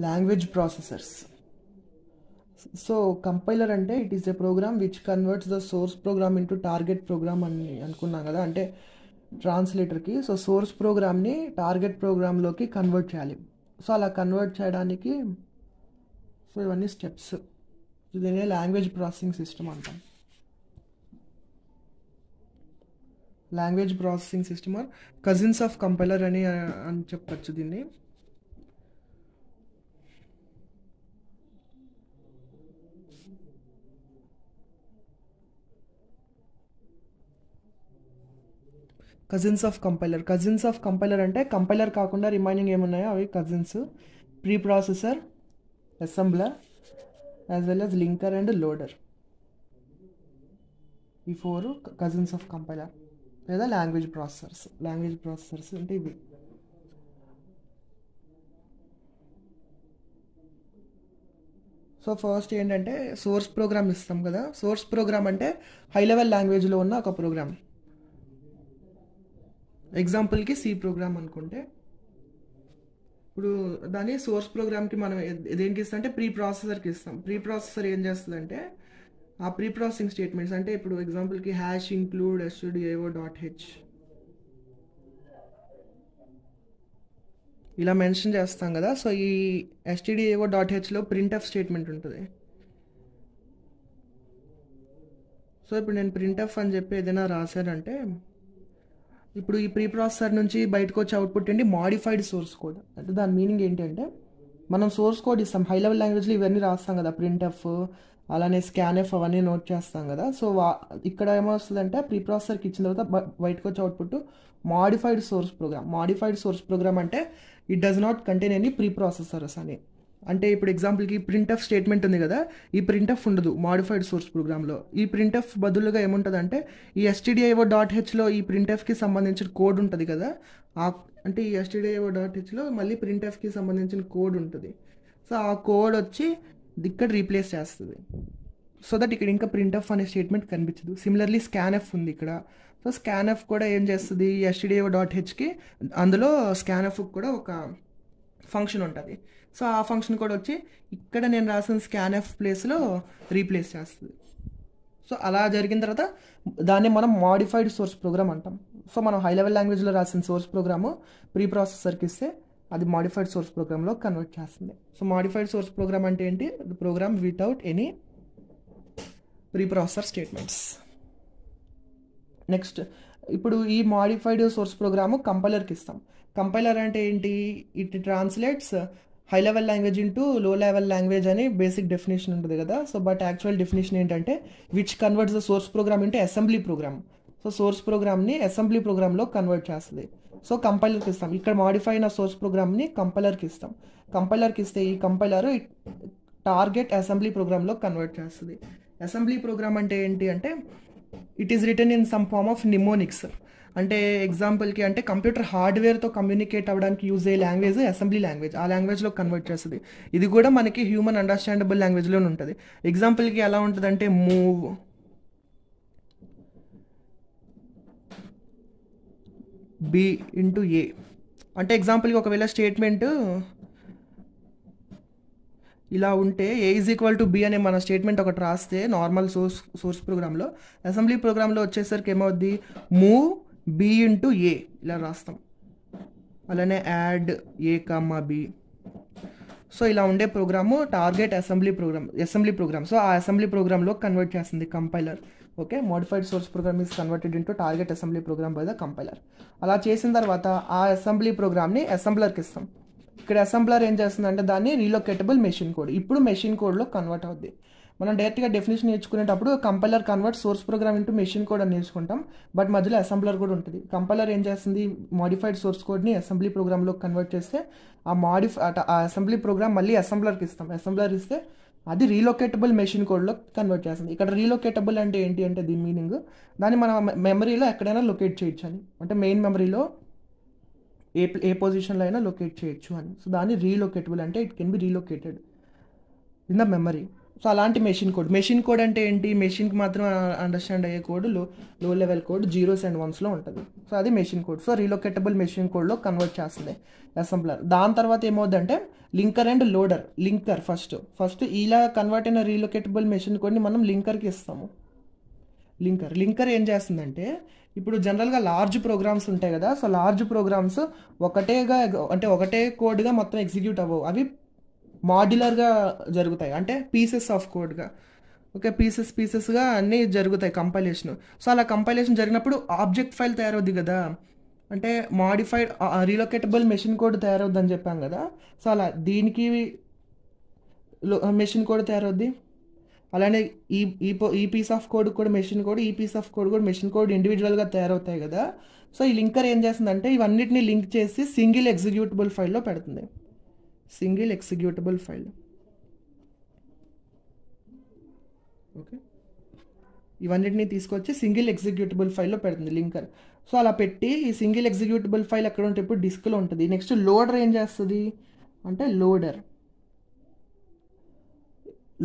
Language processors. So compiler అంటే it is a program which converts the source program into target program అని అనుకున్నాం కదా, అంటే ట్రాన్స్లేటర్కి. సో సోర్స్ ప్రోగ్రామ్ని టార్గెట్ ప్రోగ్రాంలోకి కన్వర్ట్ చేయాలి. సో అలా కన్వర్ట్ చేయడానికి సో ఇవన్నీ స్టెప్స్. దీనే లాంగ్వేజ్ ప్రాసెసింగ్ సిస్టమ్ అంటాం. Language processing system are cousins of compiler అని చెప్పచ్చు దీన్ని. కజిన్స్ ఆఫ్ కంపైలర్ అంటే కంపైలర్ కాకుండా రిమైనింగ్ ఏమున్నాయో అవి cousins. Preprocessor, assembler, as well as linker and loader. ఈ 4 కజిన్స్ ఆఫ్ కంపైలర్ లేదా లాంగ్వేజ్ ప్రాసెసర్స్ అంటే ఇవి. సో ఫస్ట్ ఏంటంటే సోర్స్ ప్రోగ్రామ్ ఇస్తాం కదా. సోర్స్ ప్రోగ్రామ్ అంటే హై లెవెల్ లాంగ్వేజ్లో ఉన్న ఒక ప్రోగ్రామ్. ఎగ్జాంపుల్కి సి ప్రోగ్రామ్ అనుకుంటే, ఇప్పుడు దాని సోర్స్ ప్రోగ్రామ్కి మనం దేనికి ఇస్తాం అంటే ప్రీ ప్రాసెసర్కి ఇస్తాం. ప్రీ ప్రాసెసర్ ఏం చేస్తుందంటే ఆ ప్రీ ప్రాసెసింగ్ స్టేట్మెంట్స్, అంటే ఇప్పుడు ఎగ్జాంపుల్కి హ్యాష్ ఇంక్లూడ్ stdio.h ఇలా మెన్షన్ చేస్తాం కదా. సో ఈ stdio.hలో printf స్టేట్మెంట్ ఉంటుంది. సో ఇప్పుడు నేను printf అని చెప్పి ఏదైనా రాశానంటే ఇప్పుడు ఈ ప్రీ ప్రాసెసర్ నుంచి బయటకు వచ్చే అవుట్పుట్ ఏంటి, మాడిఫైడ్ సోర్స్ కోడ్. అంటే దాని మీనింగ్ ఏంటంటే మనం సోర్స్ కోడ్ ఇస్తాం, హై లెవెల్ లాంగ్వేజ్లో ఇవన్నీ రాస్తాం కదా, ప్రింట్ఎఫ్ అలానే స్కాన్ఎఫ్ అవన్నీ నోట్ చేస్తాం కదా. సో ఇక్కడ ఏమొస్తుందంటే ప్రీ ప్రాసెసర్కి ఇచ్చిన తర్వాత బయటకు వచ్చే అవుట్పుట్ మాడిఫైడ్ సోర్స్ ప్రోగ్రామ్ అంటే it does not contain any pre processors అని. అంటే ఇప్పుడు ఎగ్జాంపుల్కి ప్రింట్ఎఫ్ స్టేట్మెంట్ ఉంది కదా, ఈ ప్రింట్ఎఫ్ ఉండదు మాడిఫైడ్ సోర్స్ ప్రోగ్రామ్లో. ఈ ప్రింట్ఎఫ్ బదులుగా ఏముంటుంది అంటే ఈ stdio.hలో ఈ ప్రింట్ఎఫ్కి సంబంధించిన కోడ్ ఉంటుంది కదా, అంటే ఈ stdio.hలో మళ్ళీ ప్రింట్ఎఫ్కి సంబంధించిన కోడ్ ఉంటుంది. సో ఆ కోడ్ వచ్చి ఇక్కడ రీప్లేస్ చేస్తుంది. సో దట్ ఇక్కడ ఇంకా ప్రింట్ఎఫ్ అనే స్టేట్మెంట్ కనిపించదు. సిమిలర్లీ స్కాన్ఎఫ్ ఉంది ఇక్కడ. సో స్కాన్ఎఫ్ కూడా ఏం చేస్తుంది, stdio.hకి అందులో స్కాన్ఎఫ్ కూడా ఒక ఫంక్షన్ ఉంటుంది. సో ఆ ఫంక్షన్ కూడా వచ్చి ఇక్కడ నేను రాసిన స్కాన్ఎఫ్ ప్లేస్లో రీప్లేస్ చేస్తుంది. సో అలా జరిగిన తర్వాత దాన్ని మనం మాడిఫైడ్ సోర్స్ ప్రోగ్రామ్ అంటాం. సో మనం హై లెవెల్ లాంగ్వేజ్లో రాసిన సోర్స్ ప్రోగ్రాము ప్రీ ప్రాసెసర్కి ఇస్తే అది మాడిఫైడ్ సోర్స్ ప్రోగ్రామ్లో కన్వర్ట్ చేస్తుంది. సో మాడిఫైడ్ సోర్స్ ప్రోగ్రామ్ అంటే ఏంటి, program without any preprocessor statements. Next ఇప్పుడు ఈ మాడిఫైడ్ సోర్స్ ప్రోగ్రాము కంపైలర్కి ఇస్తాం. కంపైలర్ అంటే ఏంటి, it translates high level language into low level language అని బేసిక్ డెఫినేషన్ ఉంటుంది కదా. సో బట్ యాక్చువల్ డెఫినేషన్ ఏంటంటే which converts the source program into assembly program. So source ప్రోగ్రామ్ని అసెంబ్లీ ప్రోగ్రామ్లో కన్వర్ట్ చేస్తుంది. సో కంపైలర్కి ఇస్తాం. ఇక్కడ మాడిఫై అయిన సోర్స్ ప్రోగ్రామ్ని కంపైలర్కి ఇస్తాం. కంపైలర్కి ఇస్తే ఈ కంపైలర్ టార్గెట్ అసెంబ్లీ ప్రోగ్రామ్లో కన్వర్ట్ చేస్తుంది. అసెంబ్లీ ప్రోగ్రామ్ అంటే ఏంటి అంటే it is written in some form of mnemonics. అంటే ఎగ్జాంపుల్కి అంటే కంప్యూటర్ హార్డ్వేర్తో కమ్యూనికేట్ అవ్వడానికి యూజ్ అయ్యే లాంగ్వేజ్ అసెంబ్లీ లాంగ్వేజ్, ఆ లాంగ్వేజ్లో కన్వర్ట్ చేస్తుంది. ఇది కూడా మనకి హ్యూమన్ అండర్స్టాండబుల్ లాంగ్వేజ్లోనే ఉంటుంది. ఎగ్జాంపుల్కి ఎలా ఉంటుంది అంటే మూవ్ బి ఇంటూ ఏ. అంటే ఎగ్జాంపుల్కి ఒకవేళ స్టేట్మెంట్ ఇలా ఉంటే ఏ ఈజ్ ఈక్వల్ టు బి అనే మన స్టేట్మెంట్ ఒకటి రాస్తే నార్మల్ సోర్స్ ప్రోగ్రాంలో, అసెంబ్లీ ప్రోగ్రాంలో వచ్చేసరికి ఏమవుద్ది, మూవ్ బి ఇంటూ ఏ ఇలా రాస్తాం. అలానే add A comma B. So ఇలా ఉండే program target assembly program. So ఆ అసెంబ్లీ ప్రోగ్రాంలో కన్వర్ట్ చేస్తుంది compiler. Okay, modified source program is converted into target assembly program by the compiler. అలా చేసిన తర్వాత ఆ అసెంబ్లీ ప్రోగ్రామ్ని అసెంబ్లర్కి ఇస్తాం. ఇక్కడ అసెంబ్లర్ ఏం చేస్తుందంటే దాన్ని రీలొకేటబుల్ మెషిన్ కోడ్, ఇప్పుడు మెషిన్ కోడ్లో కన్వర్ట్ అవుద్ది. మనం డైరెక్ట్గా డెఫినేషన్ నేర్చుకునేటప్పుడు compiler convert source program into machine code అని నేర్చుకుంటాం. బట్ మధ్యలో అసెంబ్లర్ కూడా ఉంటుంది. కంపైలర్ ఏం చేస్తుంది, మాడిఫైడ్ సోర్స్ కోడ్ని అసెంబ్లీ ప్రోగ్రామ్లో కన్వర్ట్ చేస్తే ఆ అసెంబ్లీ ప్రోగ్రామ్ మళ్ళీ అసెంబ్లర్కి ఇస్తాం. అసెంబ్లర్ ఇస్తే అది రీలొకేటబుల్ మెషిన్ కోడ్లో కన్వర్ట్ చేస్తుంది. ఇక్కడ రీలొకేటబుల్ అంటే ఏంటి అంటే దీని మీనింగ్ దాన్ని మనం మెమరీలో ఎక్కడైనా లొకేట్ చేయొచ్చు అని, అంటే మెయిన్ మెమరీలో ఏ పొజిషన్లో అయినా లొకేట్ చేయొచ్చు అని. సో దాన్ని రీలొకేటబుల్ అంటే it can be relocated in the memory. So అలాంటి మెషిన్ కోడ్ అంటే ఏంటి, మెషిన్కి మాత్రం అండర్స్టాండ్ అయ్యే కోడ్ లో level code 0s and 1s ఉంటుంది. సో అది machine code. So relocatable machine కోడ్లో కన్వర్ట్ చేస్తుంది అసెంబ్లర్. దాని తర్వాత ఏమవుతుందంటే linker and loader. Linker first ఇలా కన్వర్ట్ అయిన రీలొకేటబుల్ మెషిన్ కోడ్ని మనం లింకర్కి ఇస్తాము. లింకర్ ఏం చేస్తుందంటే ఇప్పుడు జనరల్గా లార్జ్ ప్రోగ్రామ్స్ ఉంటాయి కదా, సో లార్జ్ ప్రోగ్రామ్స్ ఒకటే కోడ్గా మొత్తం ఎగ్జిక్యూట్ అవ్వవు, అవి మాడ్యులర్గా జరుగుతాయి, అంటే పీసెస్ ఆఫ్ కోడ్గా. ఓకే, పీసెస్గా అన్నీ జరుగుతాయి కంపైలేషన్. సో అలా కంపైలేషన్ జరిగినప్పుడు ఆబ్జెక్ట్ ఫైల్ తయారవుద్ది కదా, అంటే మాడిఫైడ్ రీలొకేటబుల్ మెషిన్ కోడ్ తయారవుద్దని చెప్పాం కదా. సో అలా దీనికి మెషిన్ కోడ్ తయారవుద్ది. అలానే ఈ పీస్ ఆఫ్ కోడ్ కూడా మెషిన్ కోడ్, ఈ పీస్ ఆఫ్ కోడ్ కూడా మెషిన్ కోడ్ ఇండివిజువల్గా తయారవుతాయి కదా. సో ఈ లింకర్ ఏం చేస్తుందంటే ఇవన్నిటిని లింక్ చేసి సింగిల్ ఎగ్జిక్యూటబుల్ ఫైల్లో పెడుతుంది. Single executable file. ఓకే, ఇవన్నిటిని తీసుకొచ్చి సింగిల్ ఎగ్జిక్యూటబుల్ ఫైల్లో పెడుతుంది లింకర్. సో అలా పెట్టి ఈ సింగిల్ ఎగ్జిక్యూటబుల్ ఫైల్ ఎక్కడ ఉంటే ఇప్పుడు డిస్క్లో ఉంటుంది. నెక్స్ట్ లోడర్ ఏం చేస్తుంది అంటే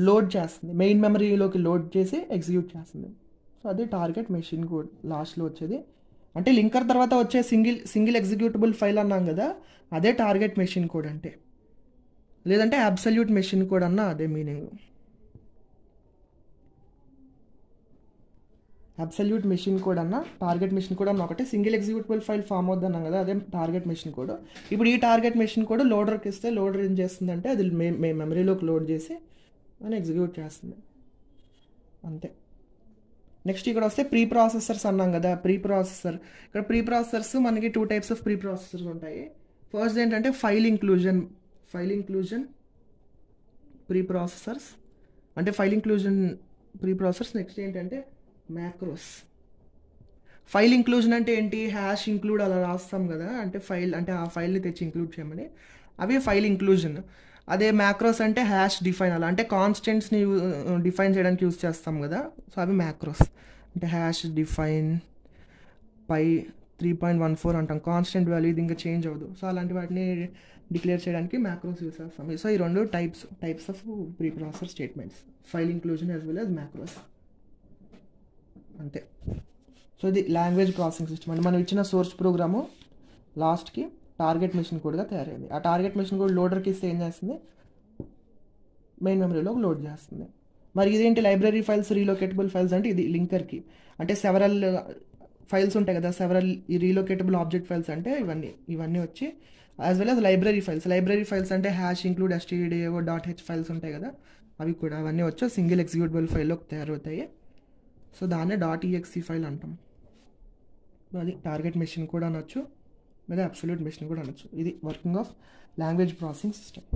లోడ్ చేస్తుంది, మెయిన్ మెమరీలోకి లోడ్ చేసి ఎగ్జిక్యూట్ చేస్తుంది. సో అది టార్గెట్ మెషిన్ కోడ్ లాస్ట్లో వచ్చేది. అంటే లింకర్ తర్వాత వచ్చే సింగిల్ ఎగ్జిక్యూటబుల్ ఫైల్ అన్నాం కదా, అదే టార్గెట్ మెషిన్ కోడ్ అంటే, లేదంటే అబ్సల్యూట్ మెషిన్ కోడ్ అన్న అదే మీనింగ్. అబ్సల్యూట్ మెషిన్ కోడ్ అన్న టార్గెట్ మెషిన్ కోడ్ అన్న ఒకటే. సింగిల్ ఎగ్జిక్యూటబుల్ ఫైల్ ఫామ్ అవుద్ది అన్నాం కదా, అదే టార్గెట్ మెషిన్ కోడ్. ఇప్పుడు ఈ టార్గెట్ మెషిన్ కోడ్ లోడర్కి ఇస్తే లోడర్ ఏం చేస్తుందంటే అది మెమరీలోకి లోడ్ చేసి అని ఎగ్జిక్యూట్ చేస్తుంది, అంతే. నెక్స్ట్ ఇక్కడ వస్తే ప్రీ ప్రాసెసర్స్ అన్నాం కదా. ఇక్కడ ప్రీ ప్రాసెసర్స్ మనకి 2 types ఆఫ్ ప్రీ ప్రాసెసర్స్ ఉంటాయి. ఫస్ట్ ఏంటంటే ఫైల్ ఇంక్లూజన్ ప్రీ ప్రాసెసర్స్, అంటే file inclusion pre processors. Next ఏంటంటే మ్యాక్రోస్. ఫైల్ ఇంక్లూజన్ అంటే ఏంటి, హ్యాష్ ఇంక్లూడ్ అలా రాస్తాం కదా, అంటే ఆ ఫైల్ని తెచ్చి ఇంక్లూడ్ చేయమని, అవి ఫైల్ ఇంక్లూజన్. అదే మ్యాక్రోస్ అంటే హ్యాష్ డిఫైన్, అలా అంటే కాన్స్టెంట్స్ని డిఫైన్ చేయడానికి యూజ్ చేస్తాం కదా, సో అవి మ్యాక్రోస్. అంటే హ్యాష్ డిఫైన్ పై 3.14 అంటాం, కాన్స్టెంట్ వాల్యూ, ఇది ఇంకా చేంజ్ అవ్వదు. సో అలాంటి వాటిని డిక్లేర్ చేయడానికి మ్యాక్రోస్ యూజ్ చేస్తాం. సో ఈ 2 types of pre processor statements, file inclusion as well as macros, అంతే. సో ఇది లాంగ్వేజ్ ప్రాసెసింగ్ సిస్టమ్. అంటే మనం ఇచ్చిన సోర్స్ ప్రోగ్రాము లాస్ట్కి టార్గెట్ మెషిన్ కోడ్గా తయారైంది. ఆ టార్గెట్ మెషిన్ కోడ్ లోడర్కి ఇస్తే ఏం చేస్తుంది, మెయిన్ మెమరీలోకి లోడ్ చేస్తుంది. మరి ఇదేంటి లైబ్రరీ ఫైల్స్, రీలొకేటబుల్ ఫైల్స్ అంటే ఇది లింకర్కి. అంటే సెవరల్ ఫైల్స్ ఉంటాయి కదా, ఈ రీలొకేటబుల్ ఆబ్జెక్ట్ ఫైల్స్ అంటే ఇవన్నీ వచ్చి as well as library files అంటే హ్యాష్ ఇంక్లూడ్ stdio.h ఫైల్స్ ఉంటాయి కదా, అవి కూడా అవన్నీ వచ్చి సింగిల్ ఎగ్జిక్యూటబుల్ ఫైల్లోకి తయారవుతాయి. సో దాన్నే .exe ఫైల్ అంటాం. అది టార్గెట్ మెషిన్ కూడా అనొచ్చు, లేదా అబ్సల్యూట్ మెషిన్ కూడా అనొచ్చు. ఇది working of language processing system.